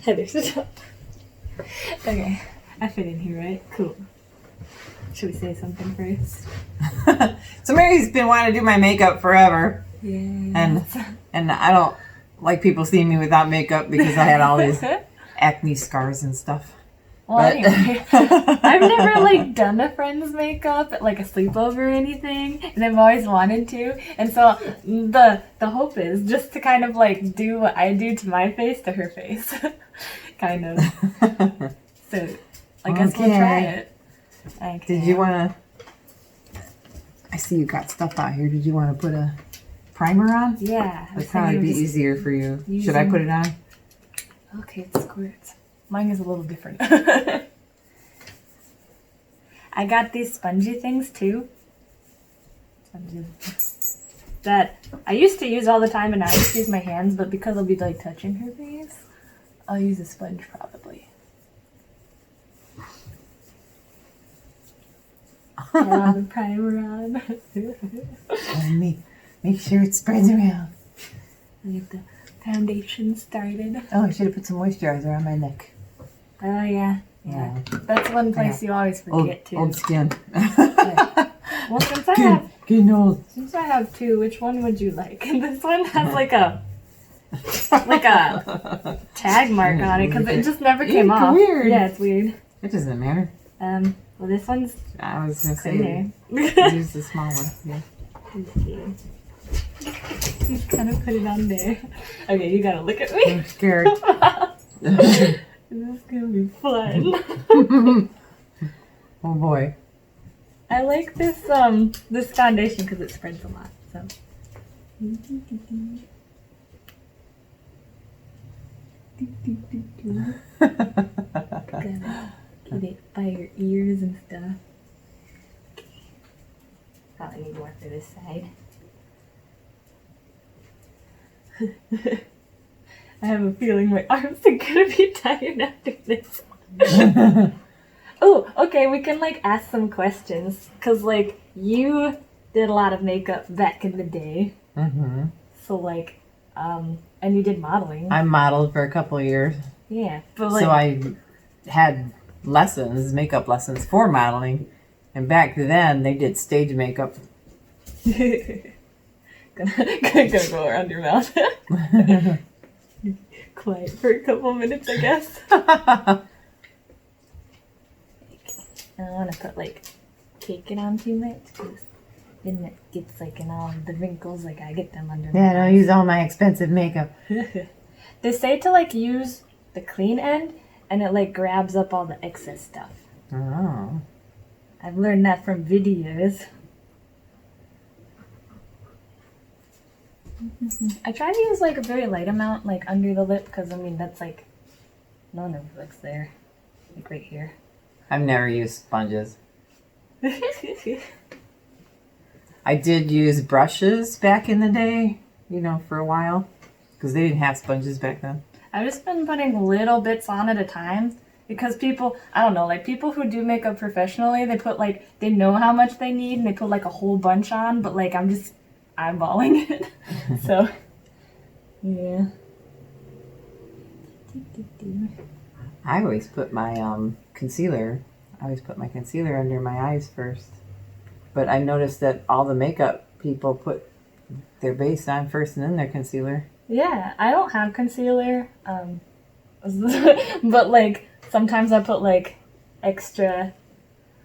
Heather, sit down. Okay, I fit in here, right? Cool. Should we say something first? So Mary's been wanting to do my makeup forever. Yeah. And I don't like people seeing me without makeup because I had all these acne scars and stuff. Well, anyway, I've never like done a friend's makeup at like a sleepover or anything, and I've always wanted to. And so the hope is just to kind of like do what I do to my face to her face, kind of. So I guess we'll try it. Okay. Did you want to? I see you got stuff out here. Did you want to put a primer on? Yeah. It'd probably be easier for you. Should I put it on? Okay, it squirts. Mine is a little different. I got these spongy things too. That I used to use all the time, and I just use my hands, but because I'll be like touching her face, I'll use a sponge probably. Yeah, the primer on. Make sure it spreads around. I get the foundation started. Oh, I should have put some moisturizer on my neck. Oh yeah. That's one place you always forget too. Old skin. Well, getting old. Since I have two, which one would you like? This one has like a tag mark on it because it just never came off. Weird. Yeah, it's weird. It doesn't matter. Well, this one's. I was gonna say use the small one. Yeah. Just kind of put it on there. Okay, you gotta look at me. I'm scared. This is gonna be fun. Oh boy. I like this this foundation because it spreads a lot. So. Gotta get it by your ears and stuff. Okay. Probably need more for this side. I have a feeling my arms are gonna be tired after this. Oh, okay, we can like ask some questions. Cause like you did a lot of makeup back in the day. Mm-hmm. So like, and you did modeling. I modeled for a couple of years. Yeah, but like. So I had makeup lessons for modeling. And back then they did stage makeup. Gonna go around your mouth. Quiet for a couple minutes, I guess. I don't want to put like cake it on too much because then it gets like in all the wrinkles, like I get them under. Yeah, don't use all my expensive makeup. They say to like use the clean end and it like grabs up all the excess stuff. Oh. I've learned that from videos. I try to use like a very light amount like under the lip because I mean that's like no reflex there, like right here. I've never used sponges. I did use brushes back in the day, for a while, because they didn't have sponges back then. I've just been putting little bits on at a time because people, I don't know, like people who do makeup professionally, they put like, they know how much they need and they put like a whole bunch on, but like I'm just eyeballing it. So, yeah. I always put my concealer under my eyes first. But I noticed that all the makeup people put their base on first and then their concealer. Yeah, I don't have concealer. But like sometimes I put like extra,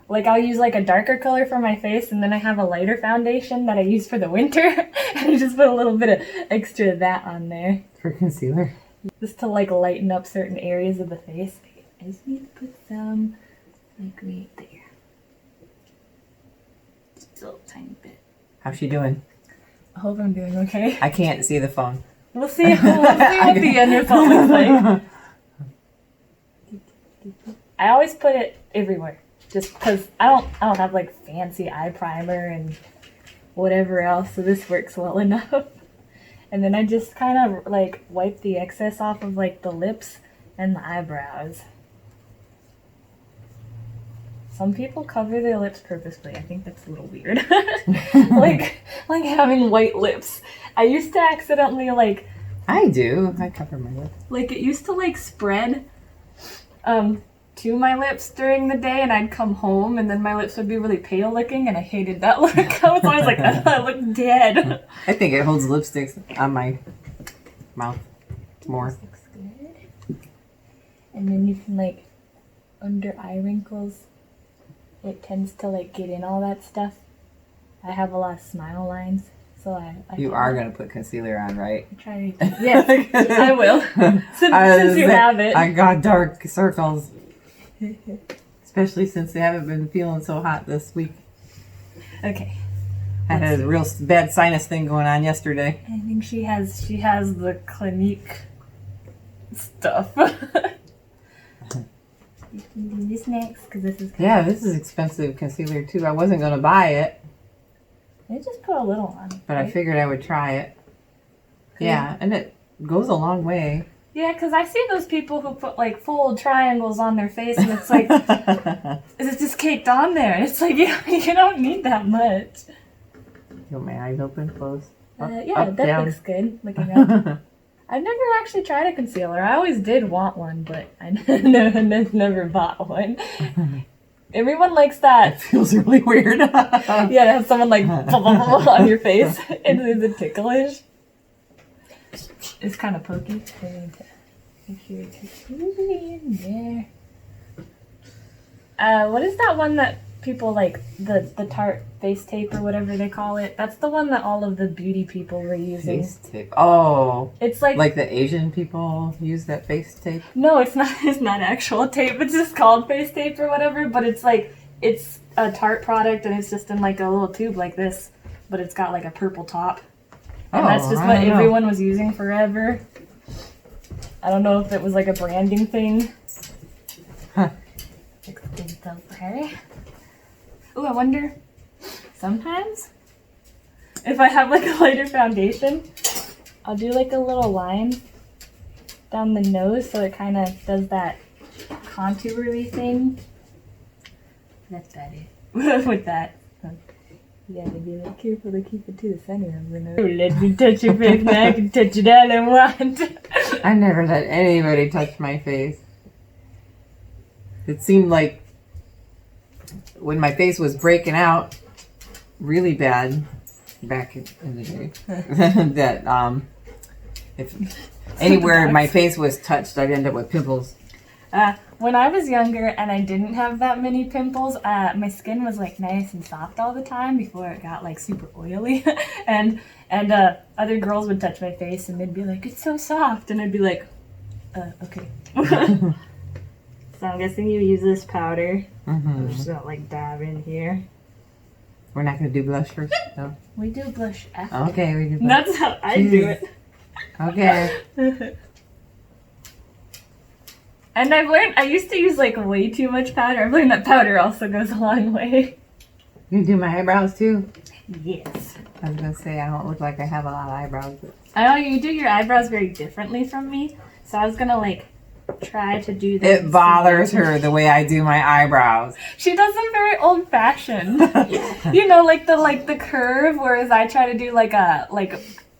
like I'll use like a darker color for my face and then I have a lighter foundation that I use for the winter and I just put a little bit of extra of that on there. For concealer? Just to like lighten up certain areas of the face. I just need to put some like right there. Just a little tiny bit. How's she doing? I hope I'm doing okay. I can't see the phone. We'll see what the end result looks like. I always put it everywhere, just because I don't have like fancy eye primer and whatever else, so this works well enough. And then I just kind of like wipe the excess off of like the lips and the eyebrows. Some people cover their lips purposely. I think that's a little weird. like having white lips. I used to accidentally like I do. I cover my lips. Like, it used to, like, spread to my lips during the day, and I'd come home, and then my lips would be really pale looking, and I hated that look. I was always like, I look dead. I think it holds lipsticks on my mouth more. This looks good. And then you can, like, under eye wrinkles, it tends to, like, get in all that stuff. I have a lot of smile lines, so I You are going to put concealer on, right? try. Yes, I will. Since you have it. I got dark circles. Especially since they haven't been feeling so hot this week. Okay. I had a real bad sinus thing going on yesterday. I think she has the Clinique stuff. You can do this next, because this is this is expensive concealer too. I wasn't going to buy it, I just put a little on. but right? I figured I would try it. Yeah, and it goes a long way. Yeah, because I see those people who put like full triangles on their face, and it's like, it's just caked on there. And it's like, you don't need that much. You want my eyes open, closed? That down. looks good. Looking up. I've never actually tried a concealer. I always did want one, but I never bought one. Everyone likes that. It feels really weird. Yeah, to have someone like on your face. It's ticklish. It's kind of pokey. I need to make sure it's in there. What is that one that people like, the Tarte face tape or whatever they call it? That's the one that all of the beauty people were using. Face tape. Oh. It's like the Asian people use that face tape? No, it's not. It's not actual tape. It's just called face tape or whatever. But it's like, it's a Tarte product, and it's just in like a little tube like this, but it's got like a purple top. And that's just what everyone was using forever. I don't know if it was like a branding thing. Huh. Oh, I wonder, sometimes, if I have like a lighter foundation, I'll do like a little line down the nose so it kind of does that contour-y thing. That's about it. With that. You gotta be like careful to keep it to the center of the nose. Let me touch your face now. I can touch it all I want. I never let anybody touch my face. It seemed like when my face was breaking out really bad back in the day, that if anywhere my face was touched, I'd end up with pimples. When I was younger and I didn't have that many pimples, my skin was like nice and soft all the time before it got like super oily. and other girls would touch my face and they'd be like, "It's so soft," and I'd be like, "Okay." So I'm guessing you use this powder. I'm just gonna like dab in here. We're not gonna do blush first, no. We do blush after. Okay, we do blush. That's how I do it. Okay. And I've learned, I used to use like way too much powder. I've learned that powder also goes a long way. You do my eyebrows too? Yes. I was gonna say I don't look like I have a lot of eyebrows. But... I know you do your eyebrows very differently from me, so I was gonna like try to do that. It bothers her the way I do my eyebrows. She does them very old fashioned. You know, like the curve, whereas I try to do like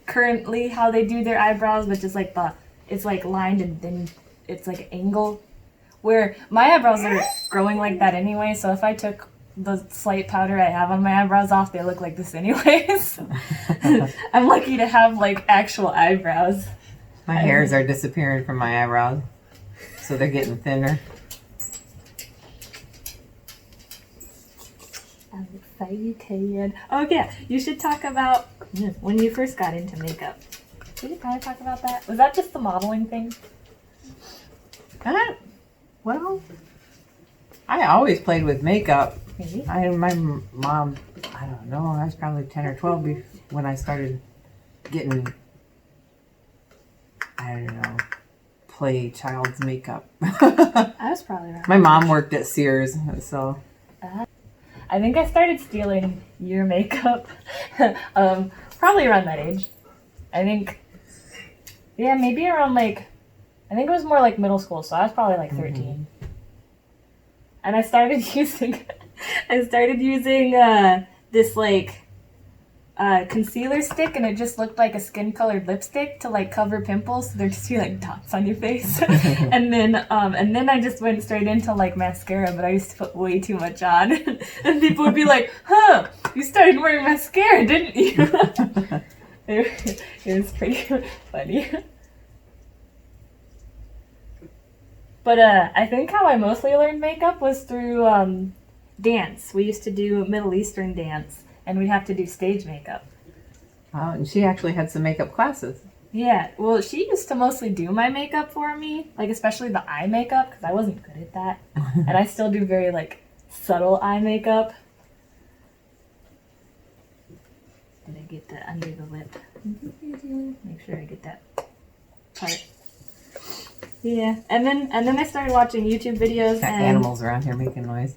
currently how they do their eyebrows, which is like it's like lined and then it's like an angle, where my eyebrows are growing like that anyway, so if I took the slight powder I have on my eyebrows off, they look like this anyways. I'm lucky to have like actual eyebrows. My hairs are disappearing from my eyebrows, so they're getting thinner. I'm excited. Oh yeah, you should talk about when you first got into makeup. Did you kind of talk about that? Was that just the modeling thing? Well, I always played with makeup. Maybe. My mom, I don't know, I was probably 10 or 12 when I started getting, I don't know, play child's makeup. I was probably around. My mom worked at Sears, so. I think I started stealing your makeup probably around that age. I think, yeah, maybe around like, I think it was more like middle school, so I was probably like 13. And I started using this like concealer stick, and it just looked like a skin-colored lipstick to like cover pimples. So there'd just be like dots on your face. and then I just went straight into like mascara, but I used to put way too much on, and people would be like, "Huh, you started wearing mascara, didn't you?" It was pretty funny. But I think how I mostly learned makeup was through dance. We used to do Middle Eastern dance, and we'd have to do stage makeup. Oh, and she actually had some makeup classes. Yeah, well, she used to mostly do my makeup for me, like especially the eye makeup, because I wasn't good at that. And I still do very like subtle eye makeup. Did I get that under the lip? Make sure I get that part. Yeah, and then I started watching YouTube videos. Got and animals around here making noise.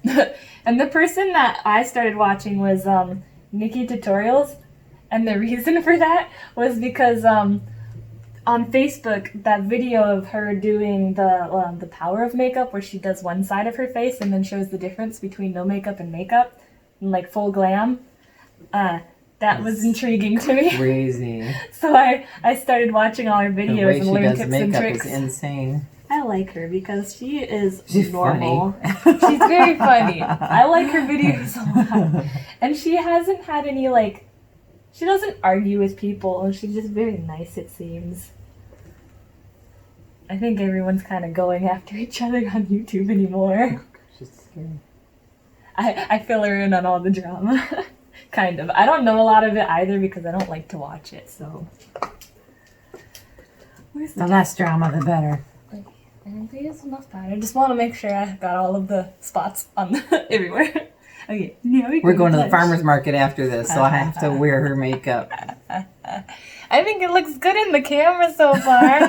And the person that I started watching was Nikki Tutorials, and the reason for that was because on Facebook, that video of her doing the power of makeup, where she does one side of her face and then shows the difference between no makeup and makeup, and like full glam. That was intriguing to me. Crazy. So I started watching all her videos and learned tips and tricks. Is insane. I like her because she's normal. Funny. She's very funny. I like her videos a lot. And she hasn't had any like, she doesn't argue with people. She's just very nice, it seems. I think everyone's kind of going after each other on YouTube anymore. She's scary. I fill her in on all the drama. Kind of. I don't know a lot of it either because I don't like to watch it, so. Where's The less drama, the better. I think there's enough powder. I just want to make sure I got all of the spots on everywhere. Okay, now we're going to the farmer's market after this, so I have to wear her makeup. I think it looks good in the camera so far.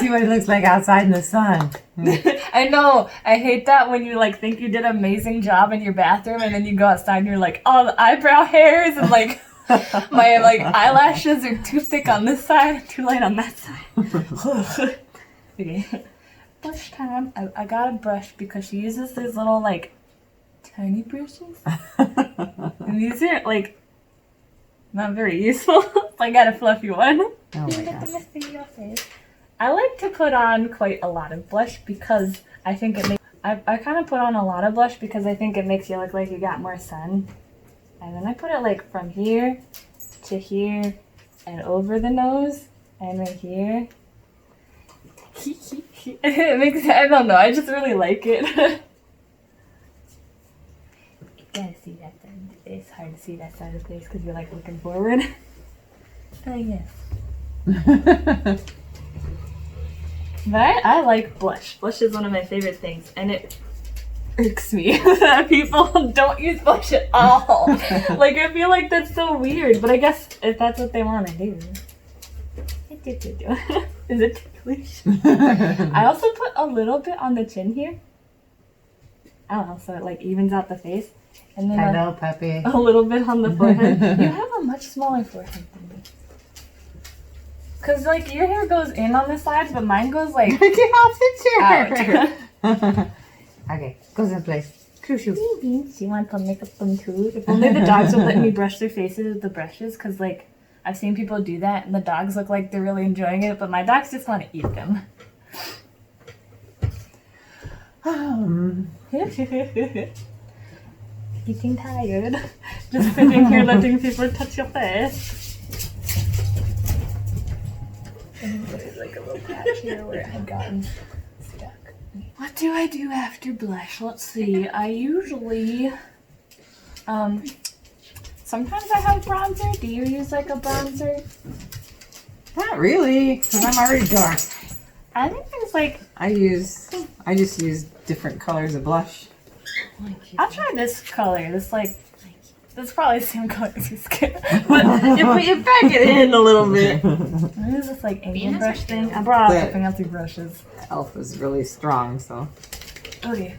See what it looks like outside in the sun. I know. I hate that when you like think you did an amazing job in your bathroom and then you go outside and you're like, oh, the eyebrow hairs and like my like eyelashes are too thick on this side and too light on that side. Okay. Brush time. I got a brush because she uses these little like tiny brushes. And these are like not very useful. So I got a fluffy one. Oh my gosh. I like to put on quite a lot of blush because I think it makes... I kind of put on a lot of blush because I think it makes you look like you got more sun. And then I put it like from here to here and over the nose and right here. It makes... I don't know. I just really like it. You gotta see that side of the face. It's hard to see that side of the face because you're like looking forward. Oh, yes. But I like blush. Blush is one of my favorite things, and it irks me that people don't use blush at all. Like, I feel like that's so weird, but I guess if that's what they want to do. Is it ticklish? I also put a little bit on the chin here. I don't know, so it like evens out the face. And then Hello, puppy. A little bit on the forehead. You have a much smaller forehead than me. Because, like, your hair goes in on the sides, but mine goes, like, Get off the chair. out. Okay, goes in place. Crucial. She wants to make up them too. If only the dogs would let me brush their faces with the brushes, because, like, I've seen people do that, and the dogs look like they're really enjoying it, but my dogs just want to eat them. Getting tired. Just sitting here letting people touch your face. And there's like a little patch here where it had gotten stuck. What do I do after blush? Let's see. I usually, sometimes I have bronzer. Do you use like a bronzer? Not really, because I'm already dark. I think there's like... I just use different colors of blush. I'll try this color. This probably the same color as your skin. But if you back it in a little bit. What is this like Indian brush thing? I brought out the fancy brushes. Elf is really strong, so. Okay.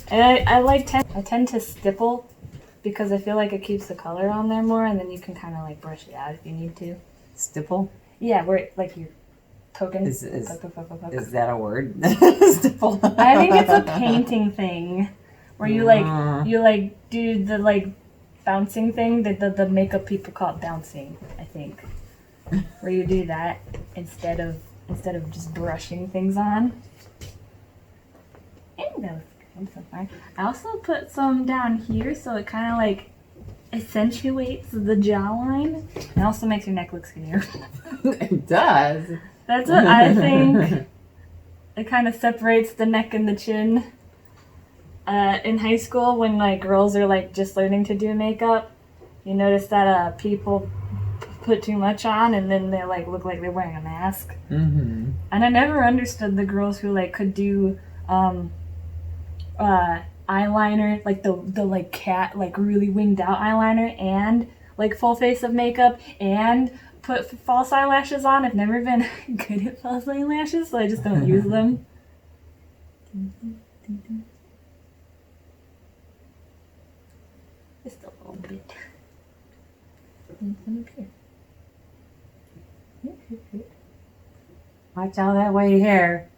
And I tend to stipple because I feel like it keeps the color on there more, and then you can kind of like brush it out if you need to. Stipple? Yeah, where it, like your token. Is that a word? Stipple. I think it's a painting thing. where you like do the like bouncing thing. The makeup people call it bouncing, I think. Where you do that instead of just brushing things on. And that was good so far. I also put some down here so it kind of like accentuates the jawline. It also makes your neck look skinnier. It does. That's what I think. It kind of separates the neck and the chin. In high school, when like girls are like just learning to do makeup, you notice that people put too much on and then they like look like they're wearing a mask. Mm-hmm. And I never understood the girls who like could do eyeliner, like the like cat, like really winged out eyeliner, and like full face of makeup, and put false eyelashes on. I've never been good at false eyelashes, so I just don't use them. Just a little bit. And some up here. Watch all that white hair.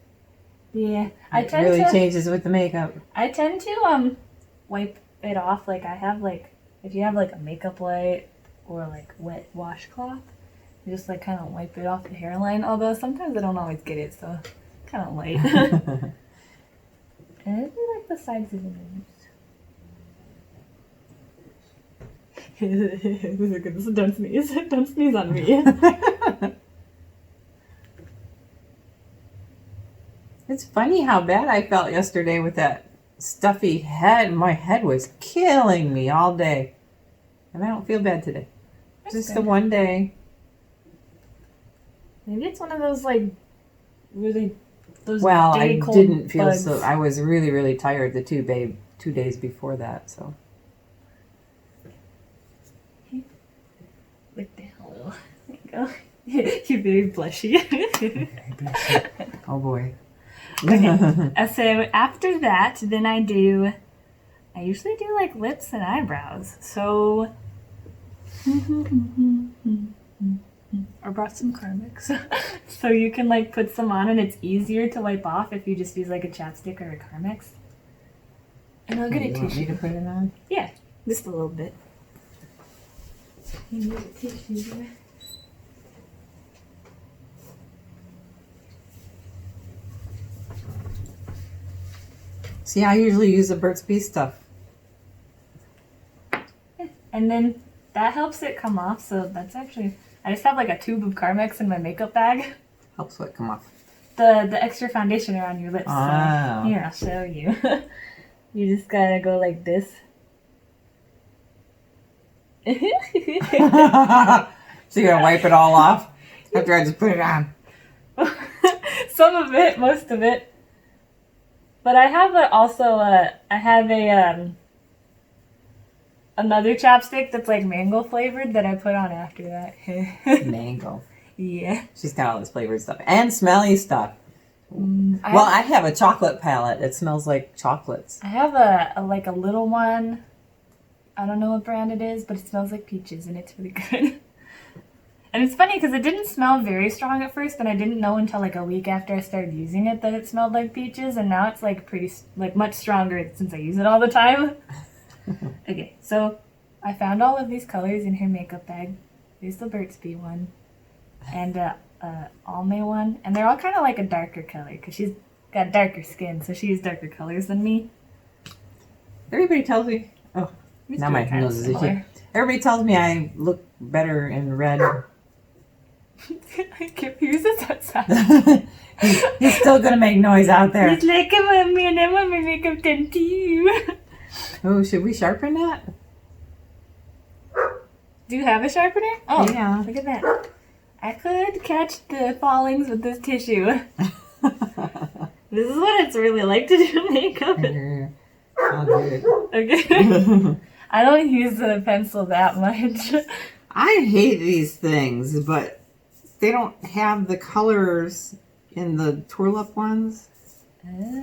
Yeah, It really changes with the makeup. I tend to wipe it off. Like I have like, if you have like a makeup wipe or like wet washcloth, you just like kind of wipe it off the hairline. Although sometimes I don't always get it, so kind of light. And I do like the sides of the nose. Don't sneeze. Don't sneeze on me. It's funny how bad I felt yesterday with that stuffy head. My head was killing me all day. And I don't feel bad today. That's Just good. the one day. Maybe it's one of those like really those Well, day I cold didn't feel bugs. so. I was really, really tired the 2 days before that. So What the hell? There you go. You're very blushy. oh boy. So after that, then I usually do like lips and eyebrows. So, I brought some Carmex. So you can like put some on and it's easier to wipe off if you just use like a chapstick or a Carmex. And I'll get a You want me tissue. to put it on? Yeah, just a little bit. You need a tissue there. See, I usually use the Burt's Bees stuff. And then that helps it come off. So that's actually, I just have like a tube of Carmex in my makeup bag. Helps what come off. The extra foundation around your lips. Oh. So here, I'll show you. You just gotta go like this. So you're gonna wipe it all off after I just put it on. Some of it, most of it. But I have another chapstick that's like mango flavored that I put on after that. Mango. Yeah. She's got all this flavored stuff and smelly stuff. I have a chocolate palette. It smells like chocolates. I have a like a little one. I don't know what brand it is, but it smells like peaches and it's really good. And it's funny because it didn't smell very strong at first, and I didn't know until like a week after I started using it that it smelled like peaches, and now it's like much stronger since I use it all the time. Okay, so I found all of these colors in her makeup bag. There's the Burt's Bee one, and Almay one, and they're all kind of like a darker color because she's got darker skin, so she used darker colors than me. Everybody tells me. Oh, now my nose is itchy. Everybody tells me I look better in red. Kip uses outside. He's still gonna make noise out there. He's like, mommy, and I want my makeup done too. Oh, should we sharpen that? Do you have a sharpener? Oh, yeah. Look at that. I could catch the fallings with this tissue. This is what it's really like to do makeup. I'll do it. Okay. I don't use the pencil that much. I hate these things, but they don't have the colors in the Turlip ones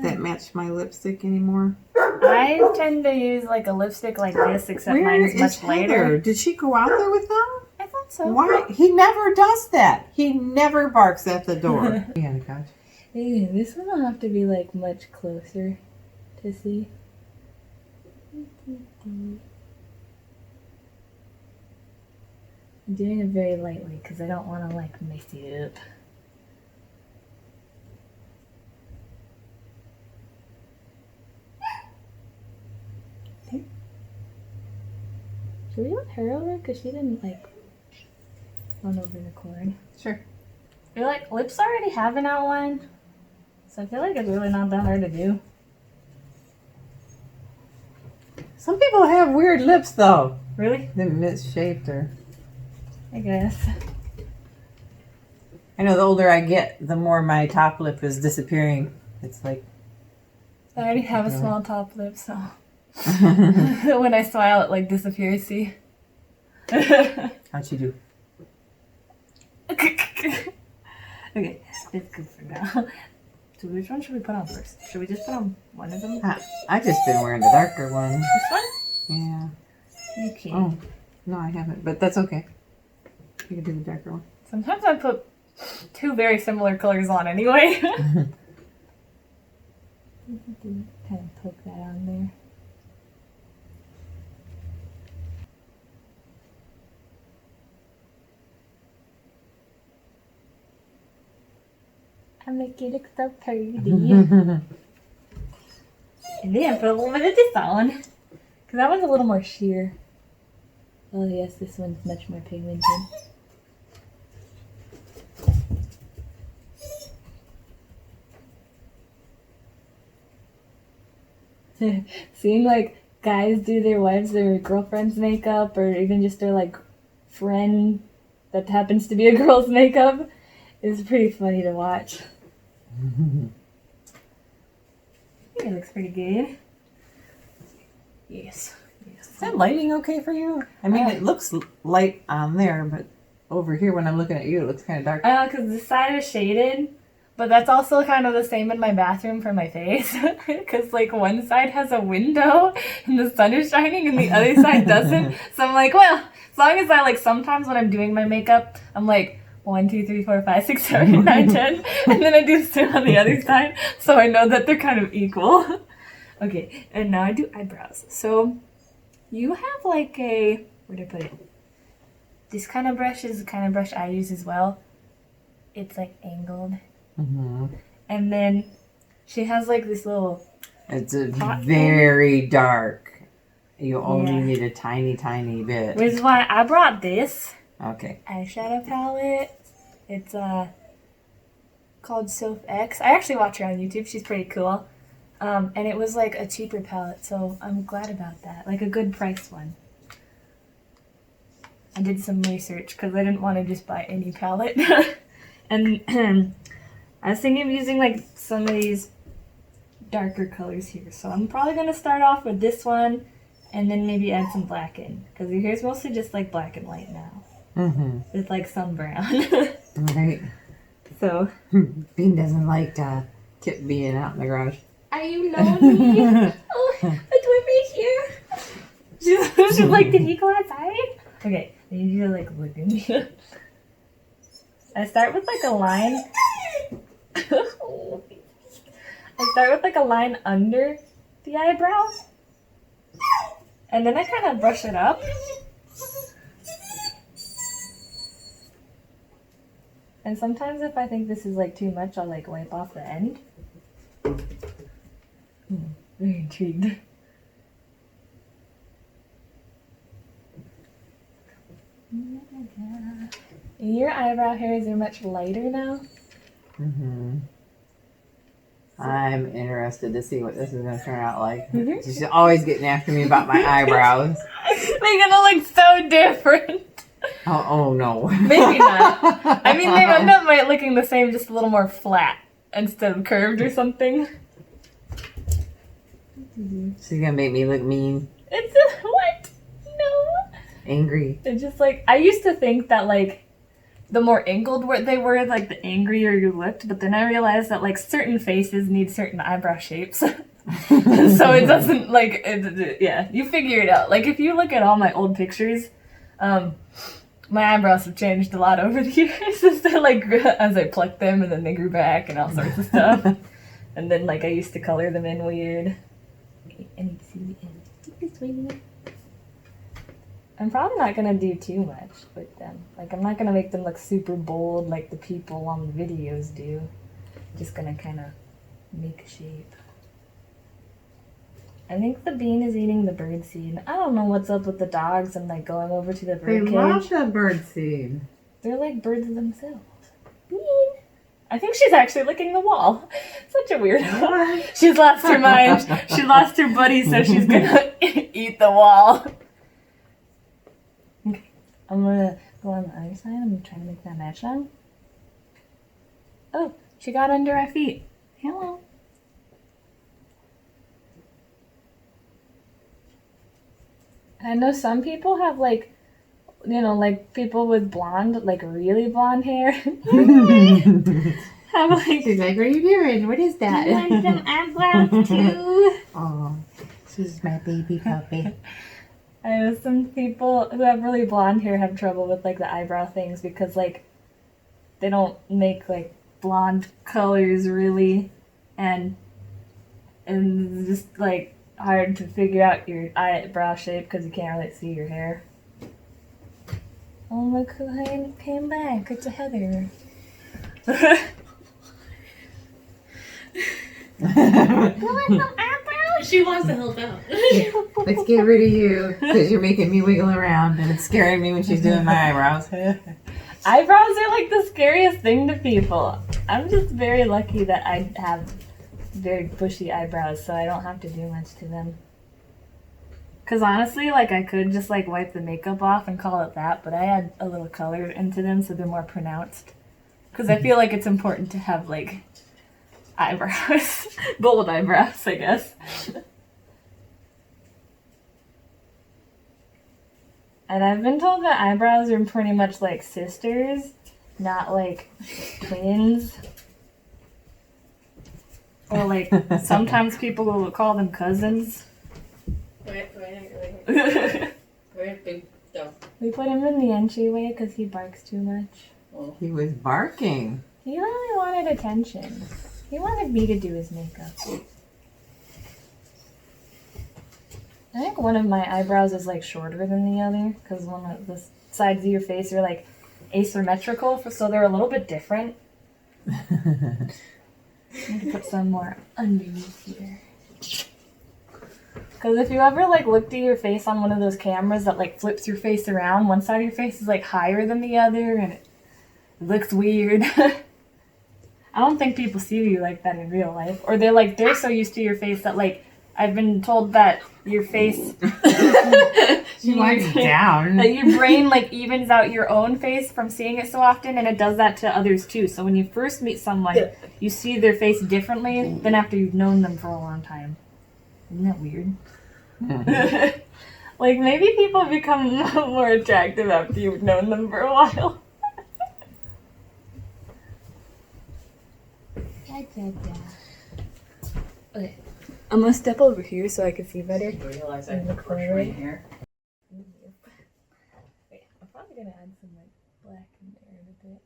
that match my lipstick anymore. I tend to use like a lipstick like this, except Where mine is is much lighter. Heather? Did she go out there with them? I thought so. Why? He never does that. He never barks at the door. Yeah, the couch. Hey, this one will have to be like much closer to see. I'm doing it very lightly because I don't want to like mess it up. Okay. Should we let her over? Because she didn't like run over the cord. Sure. I feel like lips already have an outline, so I feel like it's really not that hard to do. Some people have weird lips, though. Really? They're misshaped, or I guess. I know the older I get, the more my top lip is disappearing. It's like I already have a small top lip, so when I smile, it like disappears. See? how'd you do? Okay, it's good for now. So which one should we put on first? Should we just put on one of them? I just been wearing the darker one. This one? Yeah. Okay. Oh no, I haven't, but that's okay. You can do the darker one. Sometimes I put two very similar colors on anyway. Kind of poke that on there. I make it look so pretty. And then put a little bit of this on. Because that one's a little more sheer. Oh yes, this one's much more pigmented. Seeing like guys do their wives or girlfriends' makeup, or even just their like friend that happens to be a girl's makeup, is pretty funny to watch. I think it looks pretty good. Yes. Is that lighting okay for you? I mean, it looks light on there, but over here when I'm looking at you, it looks kind of dark. I know, because this side is shaded, but that's also kind of the same in my bathroom for my face. Because, like, one side has a window and the sun is shining and the other side doesn't. So I'm like, well, as long as I, like, sometimes when I'm doing my makeup, I'm like, 1, 2, 3, 4, 5, 6, 7, 8, 9, 10. And then I do the same on the other side. So I know that they're kind of equal. Okay, and now I do eyebrows. So you have like a, where did I put it? This kind of brush is the kind of brush I use as well. It's like angled. Mm-hmm. And then she has like this little... It's a very dark. You only need a tiny, tiny bit. Which is why I brought this. Okay. Eyeshadow palette. It's called Soph X. I actually watch her on YouTube. She's pretty cool. And it was like a cheaper palette, so I'm glad about that. Like a good price one. I did some research because I didn't want to just buy any palette. And I was thinking of using like some of these darker colors here. So I'm probably going to start off with this one and then maybe add some black in. Because your hair's mostly just like black and white now. Mm-hmm. With like some brown. Right. So. Bean doesn't like Kip being out in the garage. Are you lonely? Oh, it's right here. She's like, did he go outside? Okay, I need you to like look at me. I start with like a line. I start with like a line under the eyebrow. And then I kind of brush it up. And sometimes if I think this is like too much, I'll like wipe off the end. Very intrigued. Your eyebrow hairs are much lighter now. Mm-hmm. I'm interested to see what this is going to turn out like. Mm-hmm. She's always getting after me about my eyebrows. They're going to look so different. Oh no. Maybe not. I mean, they end up looking the same, just a little more flat instead of curved or something. She's gonna make me look mean. It's what? No. Angry. It's just like, I used to think that like the more angled they were, like the angrier you looked, but then I realized that like certain faces need certain eyebrow shapes. So it doesn't like, yeah, you figure it out. Like if you look at all my old pictures, my eyebrows have changed a lot over the years as I plucked them and then they grew back and all sorts of stuff. And then like I used to color them in weird. I need to see the end. Sweet. I'm probably not gonna do too much with them. Like, I'm not gonna make them look super bold like the people on the videos do. Just gonna kind of make a shape. I think the bean is eating the bird seed. I don't know what's up with the dogs and like going over to the bird cage. They love the bird seed. They're like birds themselves. Bean. I think she's actually licking the wall. Such a weirdo. She's lost her mind. She lost her buddy, so she's gonna eat the wall. Okay, I'm gonna go on the other side. I'm trying to make that match now. Oh, she got under our feet. Hello. I know some people have like, you know, like people with blonde, like really blonde hair. I'm like, She's like, what are you doing? What is that? I want some eyebrows too. Oh, she's my baby puppy. I know some people who have really blonde hair have trouble with like the eyebrow things because like they don't make like blonde colors really, and it's just like hard to figure out your eyebrow shape because you can't really see your hair. Oh, look who came back. It's a Heather. She wants to help out. Let's get rid of you because you're making me wiggle around and it's scaring me when she's doing my eyebrows. Eyebrows are like the scariest thing to people. I'm just very lucky that I have very bushy eyebrows, so I don't have to do much to them. Because honestly, like I could just like wipe the makeup off and call it that, but I add a little color into them so they're more pronounced. Because I feel like it's important to have like eyebrows, bold eyebrows, I guess. And I've been told that eyebrows are pretty much like sisters, not like twins. Or like sometimes people will call them cousins. We put him in the entryway because he barks too much. He was barking. He really wanted attention. He wanted me to do his makeup. I think one of my eyebrows is like shorter than the other because one of the sides of your face are like asymmetrical, so they're a little bit different. I need to put some more underneath here. Because if you ever like looked at your face on one of those cameras that like flips your face around, one side of your face is like higher than the other and it looks weird. I don't think people see you like that in real life. Or they're so used to your face that like I've been told that your face She lies down. that your brain like evens out your own face from seeing it so often, and it does that to others too. So when you first meet someone, you see their face differently than after you've known them for a long time. Isn't that weird? Like maybe people become more attractive after you've known them for a while. Okay, I'm gonna step over here so I can see better. You realize I In the have corner. green hair? Wait, I'm probably gonna add some like black in there in a bit.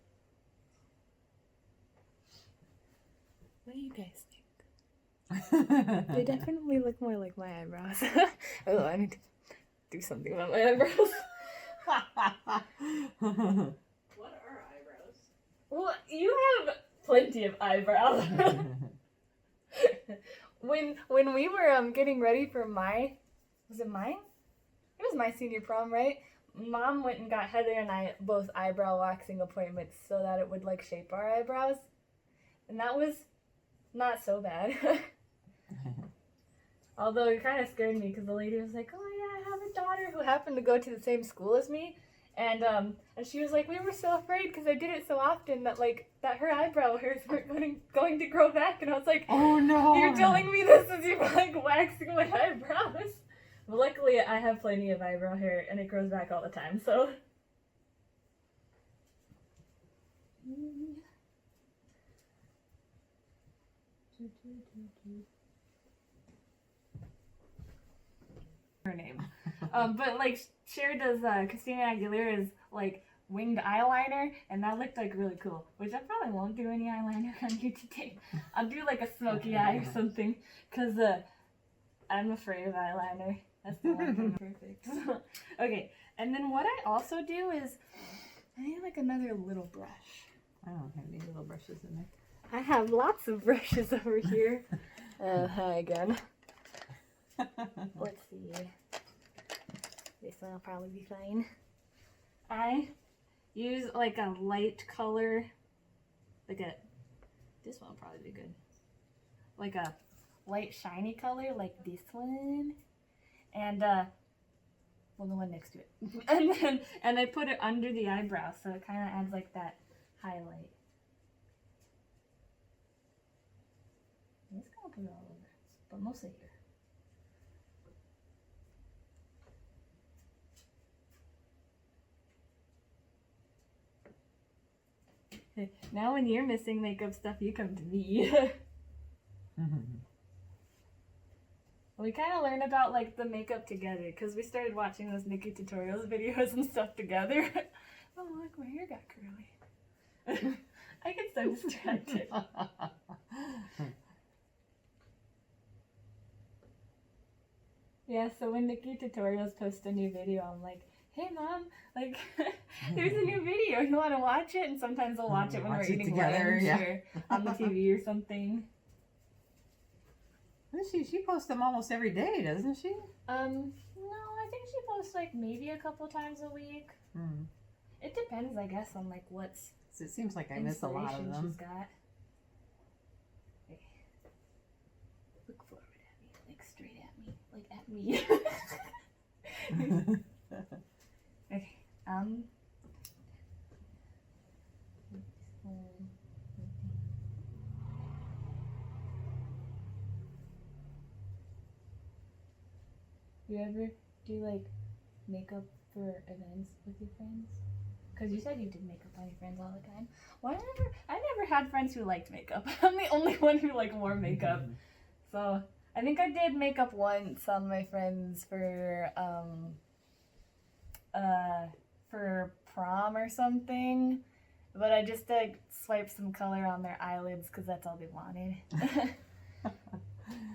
What do you guys think? They definitely look more like my eyebrows. Oh, I need to do something about my eyebrows. What are eyebrows? Well, you have plenty of eyebrows. When we were getting ready for was it mine? It was my senior prom, right? Mom went and got Heather and I both eyebrow waxing appointments so that it would like shape our eyebrows, and that was not so bad. Although it kind of scared me because the lady was like, "Oh yeah, I have a daughter who happened to go to the same school as me," and she was like, "We were so afraid because I did it so often that her eyebrow hairs weren't going to grow back," and I was like, Oh no! "You're telling me this as you're like waxing my eyebrows?" But luckily, I have plenty of eyebrow hair and it grows back all the time, so. Her name. But like Cher does Christina Aguilera's like winged eyeliner, and that looked like really cool, which I probably won't do any eyeliner on you today. I'll do like a smoky eye or something because I'm afraid of eyeliner. That's the one thing. Perfect. Okay, and then what I also do is I need like another little brush. I don't have any little brushes in there. I have lots of brushes over here. Hi again. Let's see. This one will probably be fine. I use like a light color, this one will probably be good. Like a light shiny color like this one. And well, the one next to it. and I put it under the eyebrow so it kind of adds like that highlight. I'm just gonna put it all over, but mostly here. Now when you're missing makeup stuff, you come to me. We kind of learn about like the makeup together because we started watching those Nikki tutorials videos and stuff together. Oh, look, my hair got curly. I get so distracted. Yeah, so when Nikki tutorials post a new video, I'm like, hey mom, like there's a new video. You want to watch it? And sometimes I'll watch it when we're eating together, lunch yeah. or on the TV or something. She posts them almost every day, doesn't she? No, I think she posts like maybe a couple times a week. Hmm. It depends, I guess, on like what's So it seems like I miss a lot of inspiration she's them. got. Okay. Look forward at me, like straight at me, like at me. Okay. You ever do like makeup for events with your friends? Because you said you did makeup on your friends all the time. Well, I never had friends who liked makeup. I'm the only one who like wore makeup. So I think I did makeup once on my friends for prom or something. But I just swiped some color on their eyelids because that's all they wanted.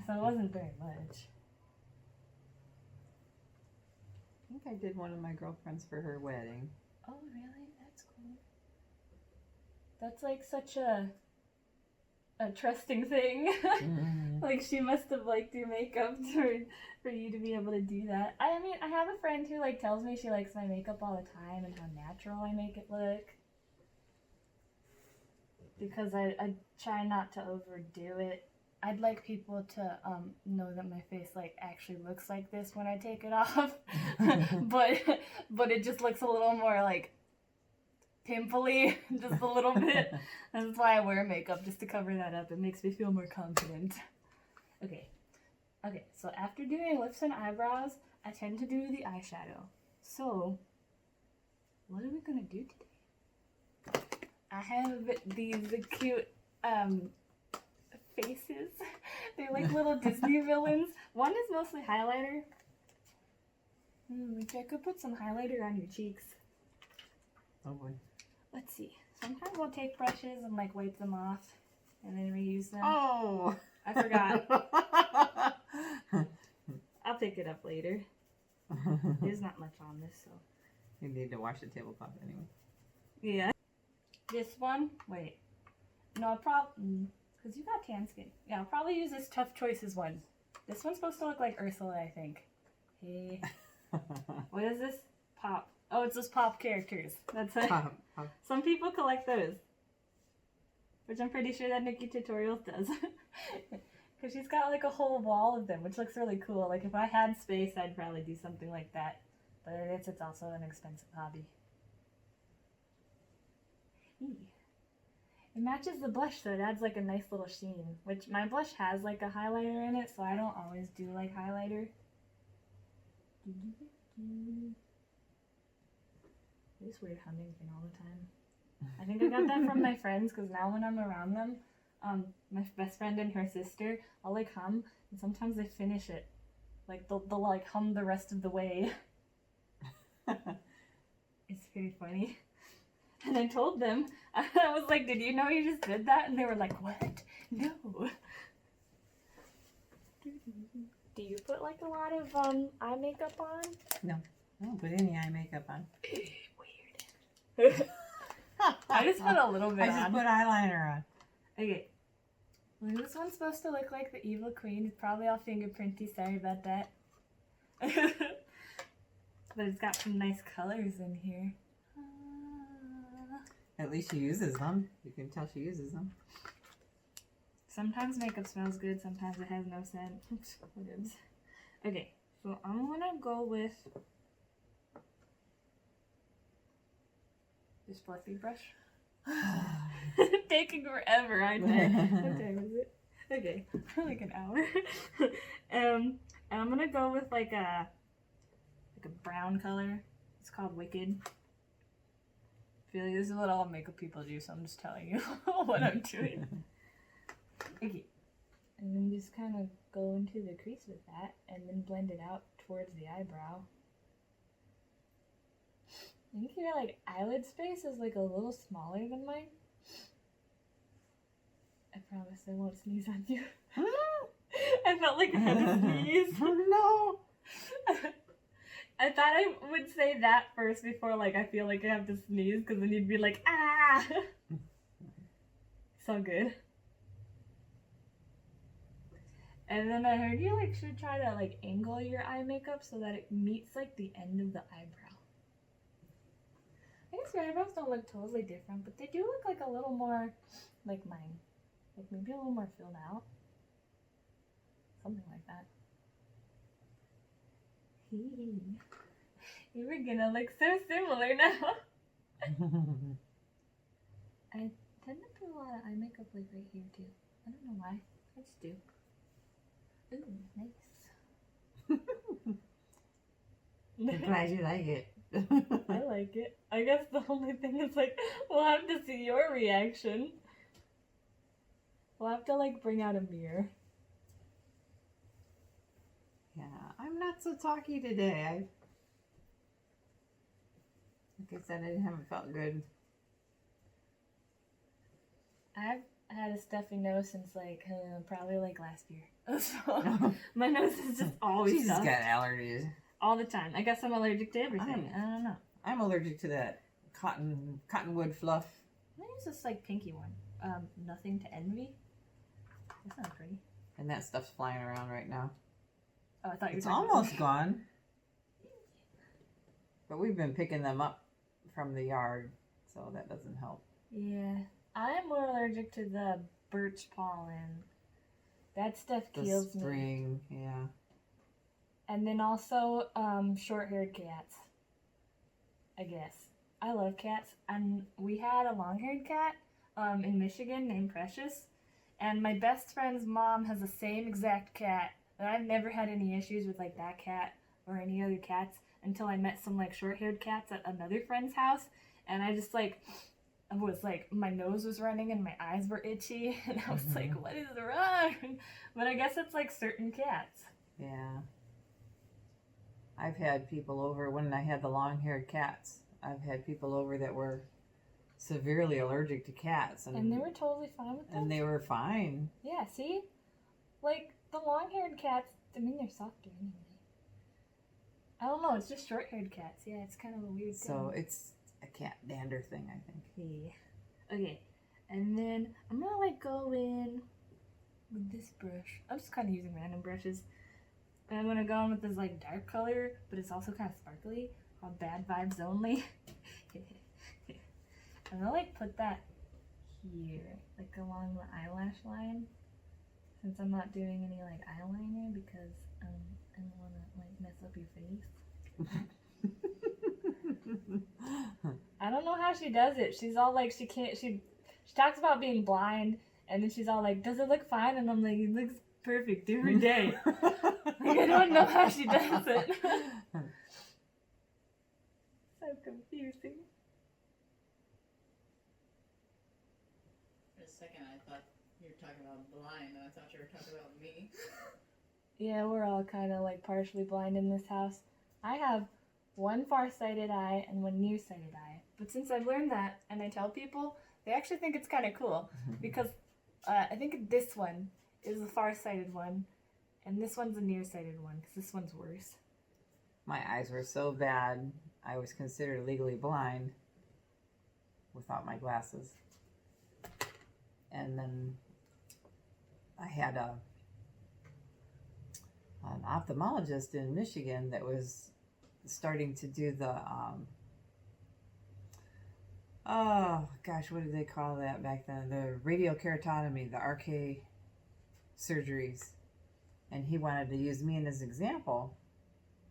So it wasn't very much. I think I did one of my girlfriends for her wedding. Oh, really? That's cool. That's like such a trusting thing. Mm-hmm. Like she must have liked your makeup for you to be able to do that. I mean, I have a friend who like tells me she likes my makeup all the time and how natural I make it look. Because I try not to overdo it. I'd like people to know that my face like actually looks like this when I take it off, but it just looks a little more like pimply, just a little bit. That's why I wear makeup, just to cover that up. It makes me feel more confident. Okay, so after doing lips and eyebrows, I tend to do the eyeshadow. So, what are we gonna do today? I have these cute faces. They're like little Disney villains. One is mostly highlighter. I could put some highlighter on your cheeks. Oh boy. Let's see. Sometimes I'll take brushes and like wipe them off and then reuse them. Oh! I forgot. I'll pick it up later. There's not much on this, so. You need to wash the tablecloth anyway. Yeah. This one, wait. No, I'll probably, because you got tan skin. Yeah, I'll probably use this Tough Choices one. This one's supposed to look like Ursula, I think. Hey. What is this? Pop. Oh, it's those pop characters. That's it. Pop. Some people collect those. Which I'm pretty sure that Nikki Tutorials does. Because she's got like a whole wall of them, which looks really cool. Like if I had space, I'd probably do something like that. But it's also an expensive hobby. Eee. It matches the blush, so it adds like a nice little sheen. Which my blush has like a highlighter in it, so I don't always do like highlighter. This weird humming thing all the time. I think I got that from my friends, because now when I'm around them, my best friend and her sister, I'll like hum, and sometimes they finish it. Like they'll like hum the rest of the way. It's very funny. And I told them, I was like, did you know you just did that? And they were like, what? No. Do you put like a lot of eye makeup on? No, I don't put any eye makeup on. Weird. I just put a little bit I just on. put eyeliner on. Okay. Well, this one's supposed to look like the evil queen. It's probably all fingerprinty. Sorry about that. But it's got some nice colors in here. At least she uses them. You can tell she uses them. Sometimes makeup smells good. Sometimes it has no scent. Oops. Whatevs. Okay. So I'm going to go with this fluffy brush. Taking forever, I know. What time is it? Okay, like an hour. And I'm gonna go with like a brown color. It's called Wicked. I feel like this is what all makeup people do, so I'm just telling you what I'm doing. Okay, and then just kind of go into the crease with that, and then blend it out towards the eyebrow. I think your like eyelid space is like a little smaller than mine. I promise I won't sneeze on you. I felt like I had to sneeze. No. I thought I would say that first before like I feel like I have to sneeze because then you'd be like, ah! So good. And then I heard you like should try to like angle your eye makeup so that it meets like the end of the eyebrow. I guess your eyebrows don't look totally different, but they do look like a little more like mine. Like maybe a little more filled out. Something like that. You were gonna look so similar now. I tend to put a lot of eye makeup like right here too. I don't know why. I just do. Ooh, nice. I'm glad you like it. I like it. I guess the only thing is like we'll have to see your reaction. We'll have to like bring out a mirror. Yeah, I'm not so talky today. Like I said, I haven't felt good. I've had a stuffy nose since like probably like last year. So my nose is just always She's just stuffed got allergies. all the time. I guess I'm allergic to everything. I don't know. I'm allergic to that cottonwood fluff. I use this like pinky one. Nothing to envy. That's not pretty. And that stuff's flying around right now. Oh, I thought you were It's talking almost gone. But we've been picking them up from the yard, so that doesn't help. Yeah. I'm more allergic to the birch pollen. That stuff The kills me. spring, yeah. And then also short-haired cats. I guess. I love cats. And we had a long-haired cat in Michigan named Precious. And my best friend's mom has the same exact cat. And I've never had any issues with like that cat or any other cats until I met some like short-haired cats at another friend's house. And I just like was like, my nose was running and my eyes were itchy. And I was like, what is wrong? But I guess it's like certain cats. Yeah. I've had people over, when I had the long-haired cats, I've had people over that were severely allergic to cats. And they were totally fine with them? And they were fine. Yeah, see? Like, the long-haired cats, I mean, they're softer anyway. I don't know, it's just short-haired cats. Yeah, it's kind of a weird thing. So it's a cat dander thing, I think. Yeah. Okay. And then I'm gonna, like, go in with this brush. I'm just kind of using random brushes. And I'm gonna go in with this, like, dark color, but it's also kind of sparkly, called Bad Vibes Only. I'm gonna, like, put that here, like, along the eyelash line. Since I'm not doing any like eyeliner because I don't want to like mess up your face. I don't know how she does it. She's all like she talks about being blind and then she's all like, does it look fine? And I'm like, it looks perfect every day. Like, I don't know how she does it. So confusing. For a second, I thought you were talking about blind, and I thought you were talking about me. Yeah, we're all kind of like partially blind in this house. I have one far-sighted eye and one nearsighted eye. But since I've learned that and I tell people, they actually think it's kind of cool because I think this one is the far-sighted one And this one's a nearsighted one because this one's worse. My eyes were so bad, I was considered legally blind without my glasses. And then I had an ophthalmologist in Michigan that was starting to do the oh gosh, what did they call that back then? The radiokeratotomy, the RK surgeries. And he wanted to use me in his example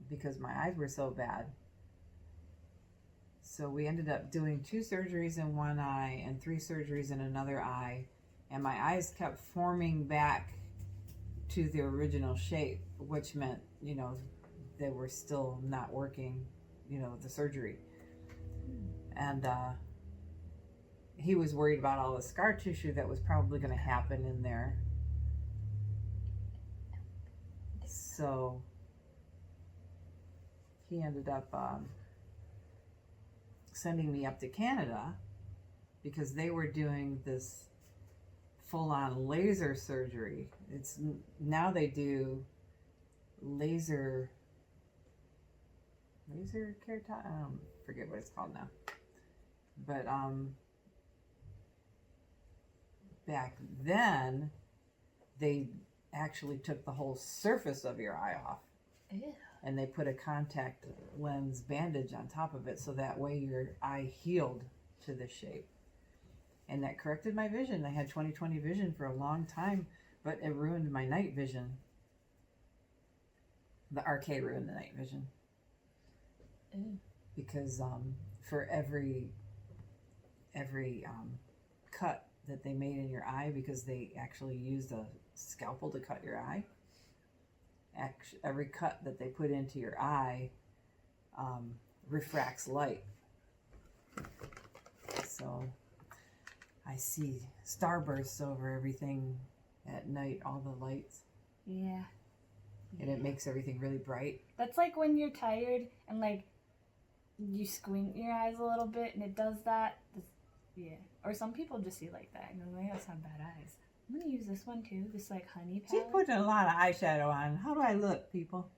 because my eyes were so bad. So we ended up doing 2 surgeries in one eye and 3 surgeries in another eye. And my eyes kept forming back to the original shape, which meant, you know, they were still not working, you know, the surgery. And he was worried about all the scar tissue that was probably going to happen in there. So he ended up sending me up to Canada because they were doing this full-on laser surgery. It's now they do laser keratotomy. I don't forget what it's called now. But back then they actually took the whole surface of your eye off. Ew. And they put a contact lens bandage on top of it so that way your eye healed to the shape. And that corrected my vision. I had 20/20 vision for a long time, but it ruined my night vision. The RK ruined the night vision. Ew. Because for every cut that they made in your eye, because they actually used a scalpel to cut your eye, every cut that they put into your eye refracts light. So I see starbursts over everything at night, all the lights. Yeah. And it makes everything really bright. That's like when you're tired and like you squint your eyes a little bit and it does that. Yeah. Or some people just see like that and they just have bad eyes. I'm gonna use this one too, this like honey palette. She's putting a lot of eyeshadow on. How do I look, people?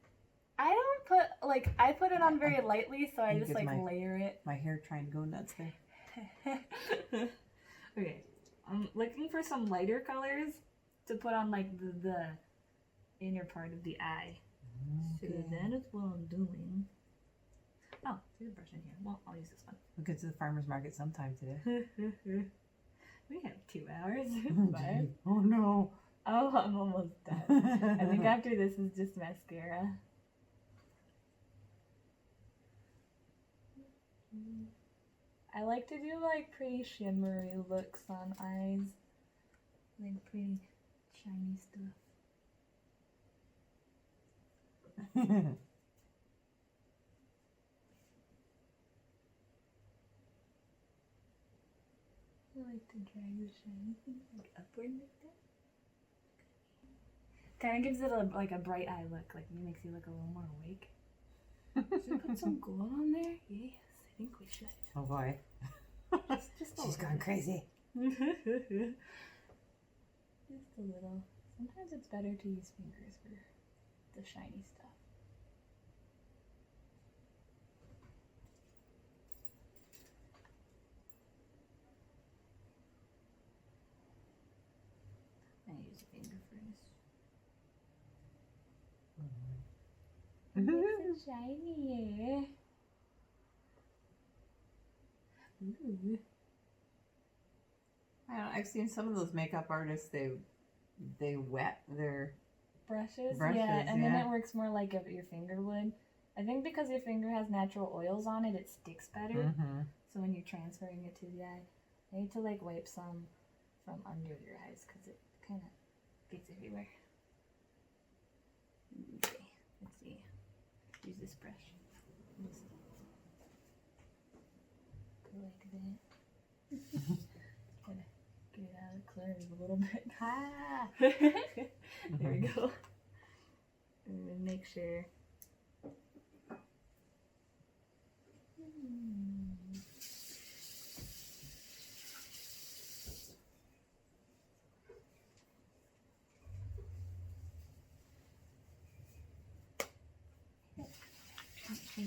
I don't put, like, I put it on very lightly, so I just like layer it. My hair trying to go nuts there. Okay, I'm looking for some lighter colors to put on like the inner part of the eye. Okay. So that is what I'm doing. Oh, there's a brush in here. Well, I'll use this one. We'll get to the farmer's market sometime today. We have 2 hours. Oh no. Oh, I'm almost done. I think after this is just mascara. I like to do like pretty shimmery looks on eyes. Like pretty shiny stuff. I like to drag the shiny things like upward like that. Kind of gives it like a bright eye look, like it makes you look a little more awake. Should we put some gold on there? Yes, I think we should. Oh boy. Just She's gone crazy. Just a little. Sometimes it's better to use fingers for the shiny stuff. I use a finger first. It's so shiny. Ooh. I don't know, I've seen some of those makeup artists, they wet their Brushes, yeah, and then it works more like your finger would. I think because your finger has natural oils on it, it sticks better. Mm-hmm. So when you're transferring it to the eye, I need to like wipe some from under your eyes because it kind of gets everywhere. Okay, let's see. Use this brush. Go like that. Gotta get it out of the corners a little bit. Ah! There we go. And make sure.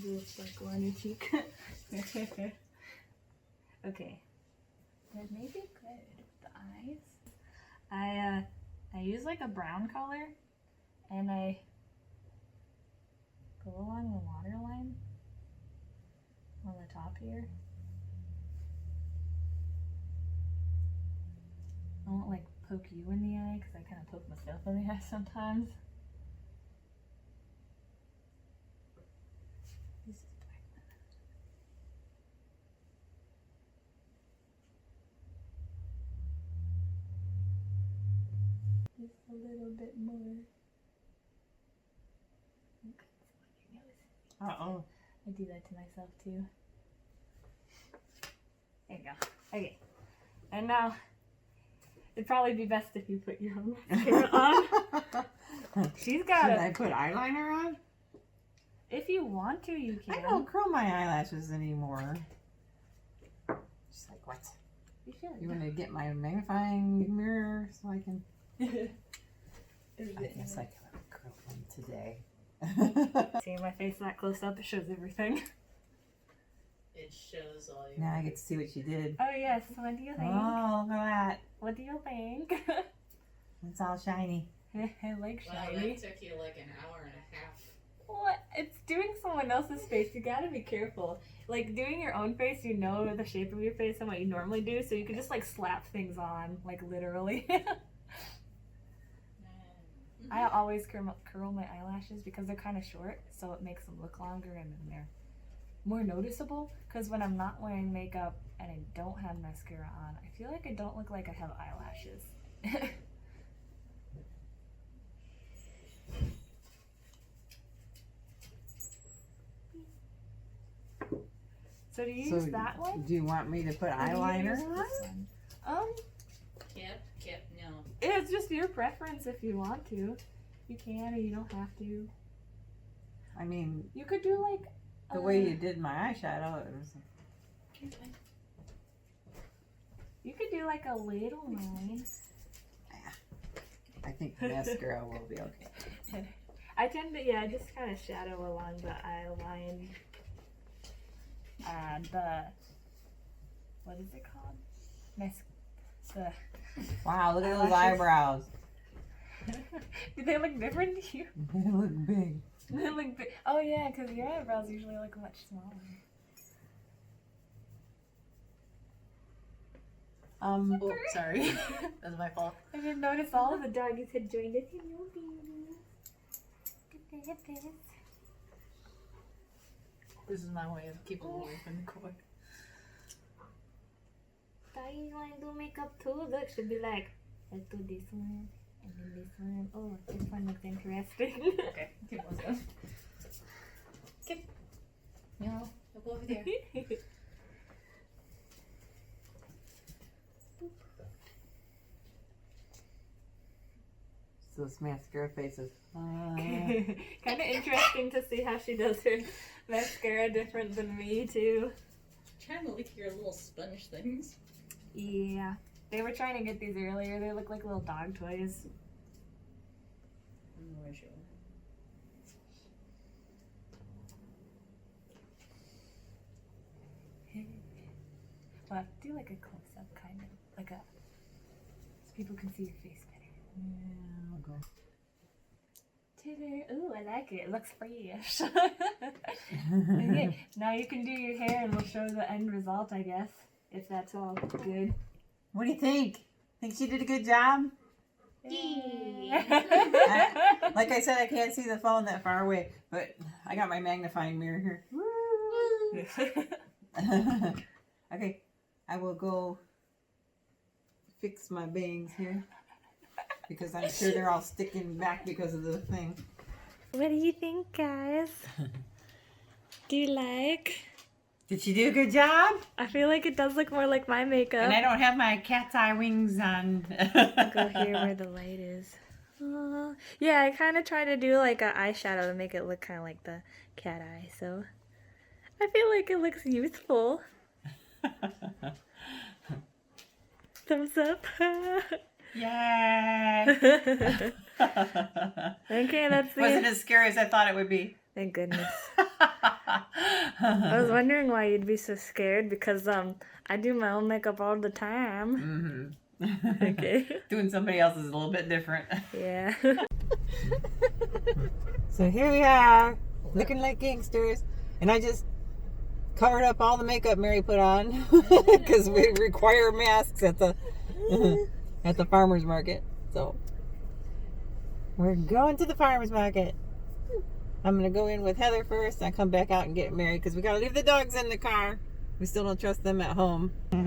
Maybe a little sparkle on your cheek. Okay. That may be good with the eyes. I use like a brown color and I go along the waterline on the top here. I won't like poke you in the eye because I kind of poke myself in the eye sometimes. This is black. Just a little bit more. Uh-oh. I do that to myself too. There you go. Okay. And now, it'd probably be best if you put your own mascara on. She's got Should it. I put eyeliner on? If you want to, you can. I don't curl my eyelashes anymore. She's like, what? You should. You want to get my magnifying mirror so I can... Is I it- guess I can curl them today. See my face that close up, it shows everything. It shows all your. Now I get to see what you did. Oh yes, what do you think? Oh, look at that. What do you think? It's all shiny. I like Wow, shiny. that took you like an hour and a half. What? It's doing someone else's face. You gotta be careful. Like doing your own face, you know the shape of your face and what you normally do, so you can just like slap things on, like literally. I always curl my eyelashes because they're kind of short, so it makes them look longer and then they're more noticeable. Because when I'm not wearing makeup and I don't have mascara on, I feel like I don't look like I have eyelashes. So do you use that one? Do you want me to put Or do you eyeliner use on? this one? Kip, no. It's just your preference if you want to. You can or you don't have to. I mean, You could do like the way you did my eyeshadow, it was... You could do like a little line. I think mascara will be okay. I tend to, just kind of shadow along the eye line. What is it called? The Wow, look at those Eyelashes. eyebrows. Do they look different to you? They look big. They look big. Oh yeah, because your eyebrows usually look much smaller. Oh, sorry. That's my fault. I didn't notice all of the doggies had joined us. Hello, babies. Look at this. This is my way of keeping away from the cord. Doggies want to do makeup too. Look, she'll be like, let's do this one. And then this one. Oh, this one looks interesting. Okay, Kip wants to go. Kip. No, I'll go over there. So this mascara face is... Kind of interesting to see how she does her mascara different than me too. Trying to lick your little sponge things. Yeah. They were trying to get these earlier. They look like little dog toys. Where's your... We'll have to do like a close up kind of. Like a. So people can see your face better. Yeah, I'll go. Ooh, I like it. It looks fresh. Okay, now you can do your hair and we'll show the end result, I guess. If that's all good. What do you think? Think she did a good job? Like I said, I can't see the phone that far away, but I got my magnifying mirror here. Okay, I will go fix my bangs here because I'm sure they're all sticking back because of the thing. What do you think, guys? Do you like? Did she do a good job? I feel like it does look more like my makeup. And I don't have my cat's eye wings on. Go here where the light is. Yeah, I kind of try to do like an eyeshadow to make it look kind of like the cat eye, so I feel like it looks youthful. Thumbs up. Yay! Okay, that's the Wasn't as scary as I thought it would be. Thank goodness. I was wondering why you'd be so scared because I do my own makeup all the time. Mm-hmm. Okay. Doing somebody else is a little bit different. Yeah. So here we are, looking like gangsters, and I just covered up all the makeup Mary put on because we require masks at the farmers market. So we're going to the farmers market. I'm gonna go in with Heather first, and come back out and get Mary because we gotta leave the dogs in the car. We still don't trust them at home. I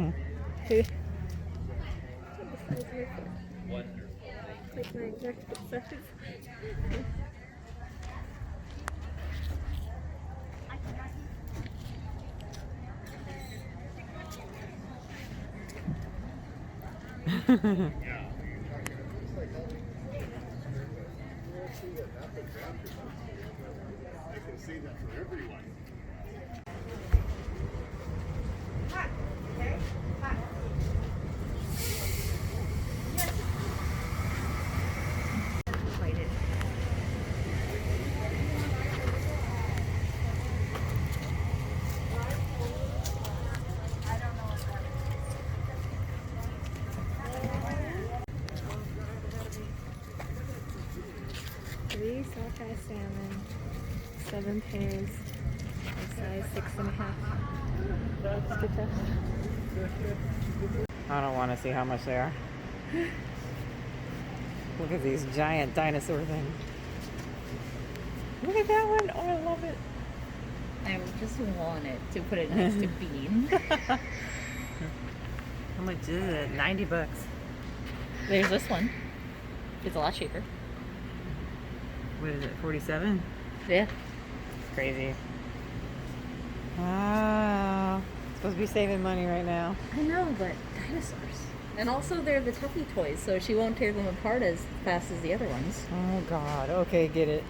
can see that for everyone. Three sockeye salmon, 7 pairs, size 6.5. I don't want to see how much they are. Look at these giant dinosaur things. Look at that one. Oh, I love it. I just want it to put it next to Bean. How much is it? $90. There's this one. It's a lot cheaper. What is it? 47? Yeah. Crazy. Wow. Supposed to be saving money right now. I know, but dinosaurs. And also they're the Tuffy toys, so she won't tear them apart as fast as the other ones. Oh God. Okay, get it.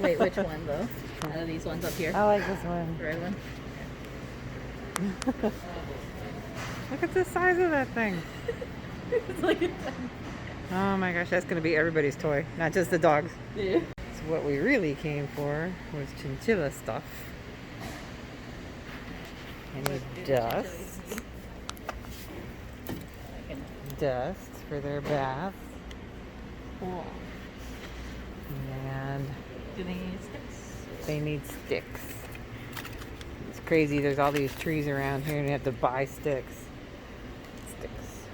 Wait, which one though? Out of these ones up here? I like this one. The red one? Look at the size of that thing. It's like a Oh my gosh, that's gonna be everybody's toy, not just the dogs. yeah. So what we really came for was chinchilla stuff. And dust. Dust for their bath. Cool. And Do they need sticks? they need sticks. It's crazy, there's all these trees around here and you have to buy sticks. Sticks.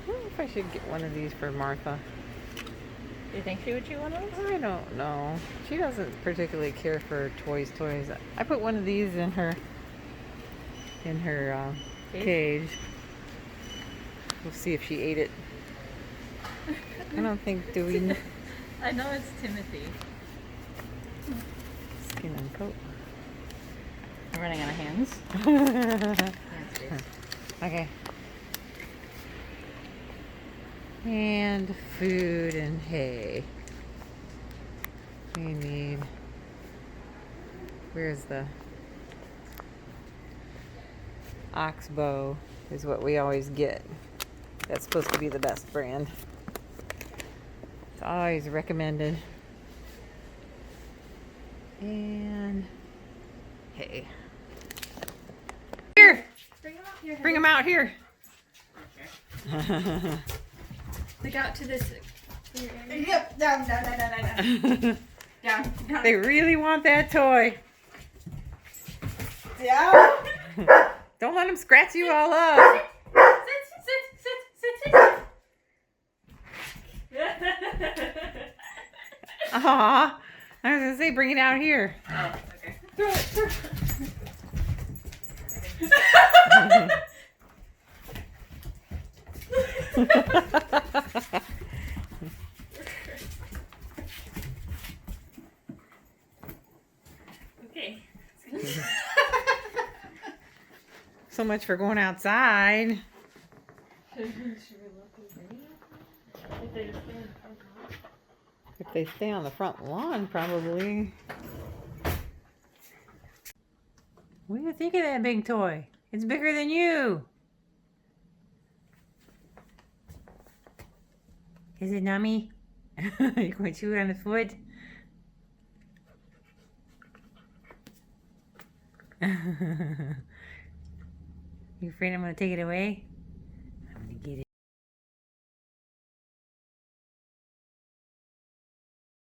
I wonder if I should get one of these for Martha. Do you think she would chew one of those? I don't know. She doesn't particularly care for toys. I put one of these in her cage. We'll see if she ate it. I don't think, do we? I know it's Timothy. Skin and coat. I'm running out of hands. Okay. And food and hay. We need. Where's the Oxbow? Is what we always get. That's supposed to be the best brand. It's always recommended. And hay. Here! Bring them out here. Look out to this. Yep, down. Down. They really want that toy. Yeah. Don't let them scratch you all up. Sit. Aw. I was gonna say, bring it out here. Oh, okay. Throw it. Okay. So much for going outside. If they stay on the front lawn, probably. What do you think of that big toy? It's bigger than you. Is it nummy? You going to chew it on the foot? You afraid I'm gonna take it away?